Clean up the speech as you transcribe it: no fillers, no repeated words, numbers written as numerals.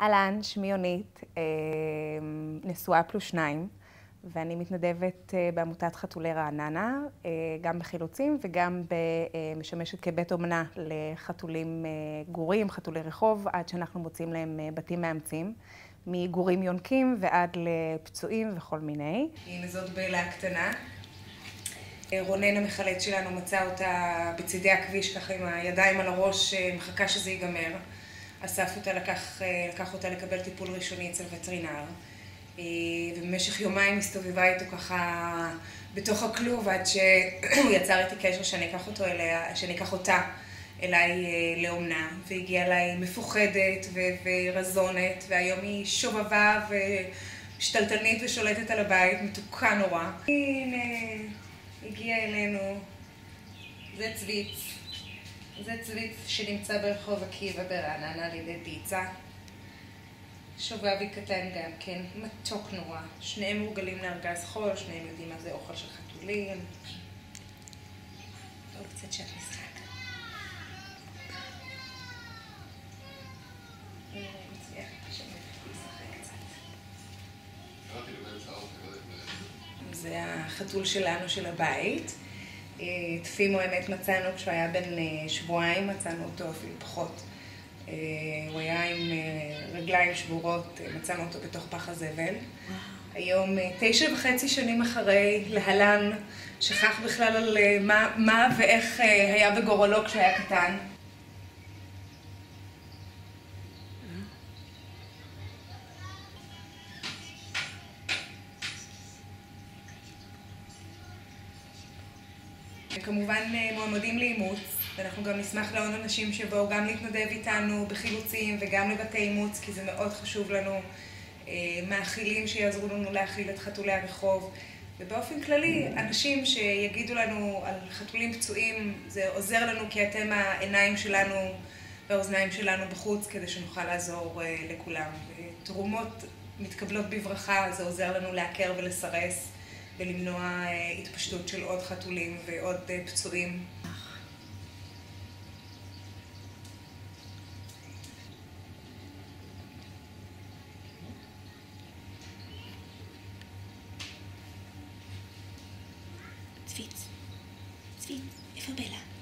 אהלן, שמי יונית, נשואה פלוס 2, ואני מתנדבת בעמותת חתולי רעננה, גם בחילוצים וגם משמשת כבית אומנה לחתולים גורים, חתולי רחוב, עד שאנחנו מוצאים להם בתים מאמצים, מגורים יונקים ועד לפצועים וכל מיני. הנה זאת בלה הקטנה. רונן המחלץ שלנו מצא אותה בצידי הכביש, ככה עם הידיים על הראש, מחכה שזה ייגמר. אסף אותה, לקח אותה לקבל טיפול ראשוני אצל וטרינר. ובמשך יומיים הסתובבה איתו ככה בתוך הכלוב, עד שהוא יצר איתי קשר שאני אקח אותה אליי לאומנה. והגיעה אליי מפוחדת ורזונת, והיום היא שובבה ושתלטנית ושולטת על הבית, מתוקה נורא. הנה, הגיעה אלינו, זה צוויץ. זה צוויץ שנמצא ברחוב עקיבא ברעננה על ידי פיצה. שובבי קטן גם כן, מתוק נורא. שניהם מורגלים לארגז חול, שניהם יודעים מה זה אוכל של חתולים. עוד קצת שעת משחק. מצליח לשחק קצת. זה החתול שלנו של הבית. תפימו האמת מצאנו כשהוא היה בן שבועיים, מצאנו אותו אפילו פחות. הוא היה עם רגליים שבורות, מצאנו אותו בתוך פח הזבל. היום 9.5 שנים אחרי, להלן, שכח בכלל על מה ואיך היה בגורלו כשהוא היה קטן. כמובן מועמדים לאימוץ, ואנחנו גם נשמח לעוד אנשים שבאו גם להתנדב איתנו בחילוצים וגם לבתי אימוץ, כי זה מאוד חשוב לנו, מאכילים שיעזרו לנו להאכיל את חתולי הרחוב, ובאופן כללי אנשים שיגידו לנו על חתולים פצועים, זה עוזר לנו כי אתם העיניים שלנו והאוזניים שלנו בחוץ, כדי שנוכל לעזור לכולם. תרומות מתקבלות בברכה, זה עוזר לנו לעקר ולסרס ולמנוע התפשטות של עוד חתולים ועוד פצועים. צוויץ, צוויץ, איפה בלה?